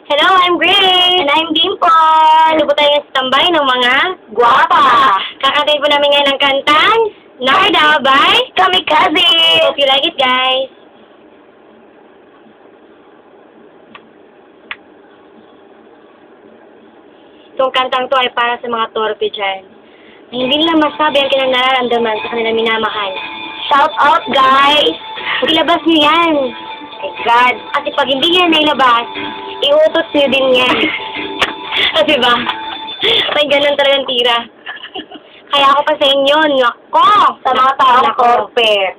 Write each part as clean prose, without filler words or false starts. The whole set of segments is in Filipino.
Hello, I'm Grace. And I'm Dimple. Ito po tayo sa tambay ng mga gwapa. Kakantayin po namin ngayon ang kantang Narda by Kamikaze. Hope you like it, guys. Itong kantang to ay para sa mga torpe dyan. Na hindi nila masabi ang kanilang nararamdaman sa kanilang minamahal. Shout out, guys! Ilabas niyo yan. My God. Kasi pag hindi niya nailabas, iutot niyo din yan. Kasi ba? May ganun talagang tira. Kaya ako pa sa inyo, nako! Sa mga taong torpe.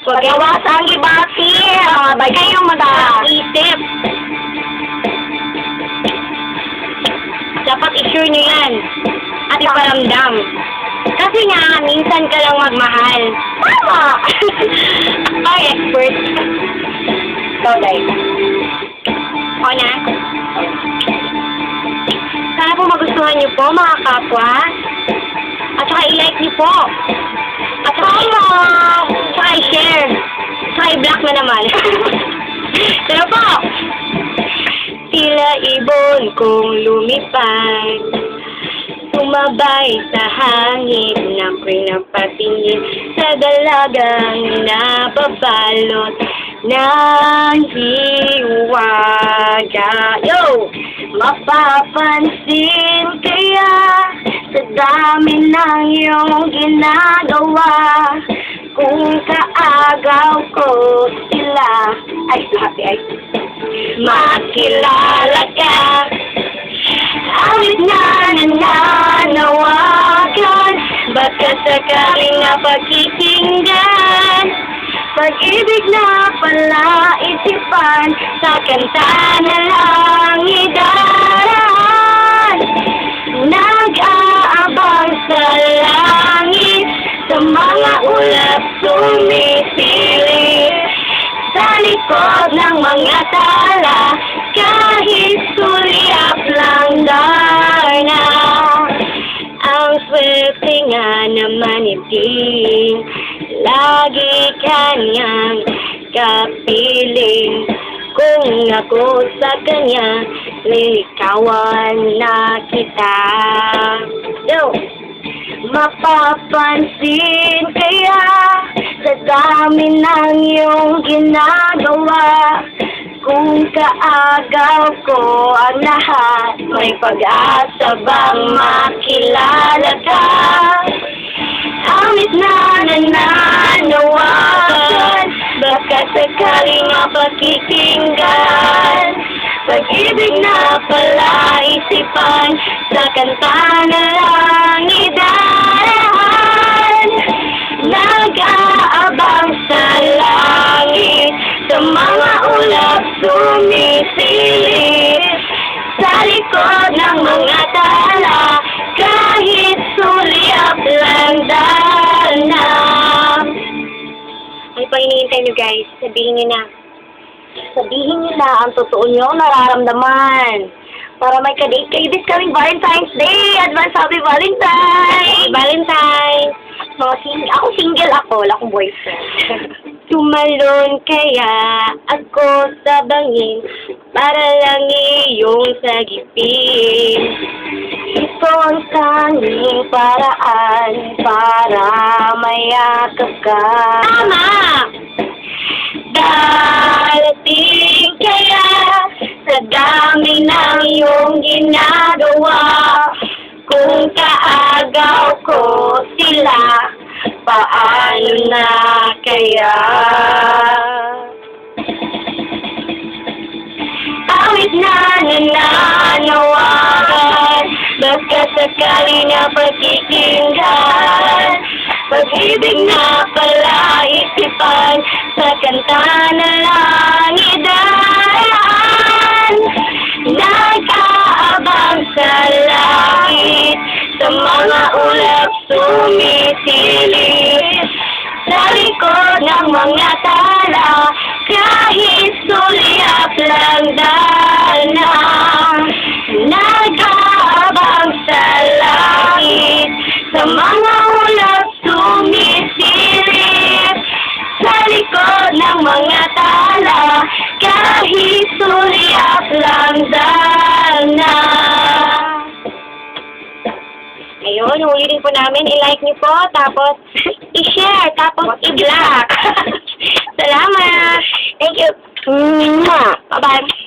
Pagawas ang ibati, mga bagay yung mag-isip. Dapat i-sure nyo yan. At iparamdam. Kasi nga, minsan ka lang magmahal. Tama! Ay, expert. So, like. O na? Sana po magustuhan nyo po, mga kapwa. At saka i-like nyo po. At saka i-share. Saka i-block na naman. Pero po, tila ibon kong lumipad, sumabay sa hangin, ako'y napatingin sa dalagang nababalot ng hiwaga. Yo! Mapapansin kaya sa dami ng iyong ginagawa, kung kaagaw ko sila, ay happy ay makilala ka. Awit na nananawagan, baka sakaling napakikinggan, pag-ibig na pala isipan, sa kanta na lang idaraan. Nag-aabang sa langit, sa mga ulap sumisilip, sa likod ng mga tala, kahit sulyap lang darna. Ang swerte nga naman iting lagi kanyang kapiling. Kung ako sa kanya, lilikawan na kita. Yo! Mapapansin kaya sa dami ng iyong ginagawa, kung kaagaw ko ang lahat, may pag-asa bang makilala ka? Awit na nananawagan, baka sakaling mapakikinggan, pag-ibig na pala isipan, sa kanta na lang idaraan. Nag-aabang sa langit, sa mga ulap sumisilip, sa likod ng mga tala, kahit sulyap lang darna. Ay, pa hinihintay nyo, guys. Sabihin nyo na. Sabihin nyo na ang totoo nyo nararamdaman. Para may kadate kayo this coming Valentine's Day. Advance Happy Valentine's! Valentine's! Ako single ako. Wala akong boyfriend. Tumalon kaya ako sa bangin para lang iyong sagipin. Ito ang tanging paraan para mayakap ka. Tama! Darating kaya sa dami ng iyong ginagawa, kung kaagaw ko sila, paano na kaya? Awit na nananawagan, baka sakali na pakikinggan, pag-ibig na pala isipan, sa kanta na lang idaraan. Nag-aabang sa langit, sa mga ulap sumisilip, sa likod ng mga tala, kahit sulyap lang darna. Nag-aabang sa langit, sa mga ulap sumisilip, sa likod ng mga tala, kahit sulyap huli din po namin. I-like niyo po, tapos i-share, tapos i-block. Salamat! Thank you! Bye-bye!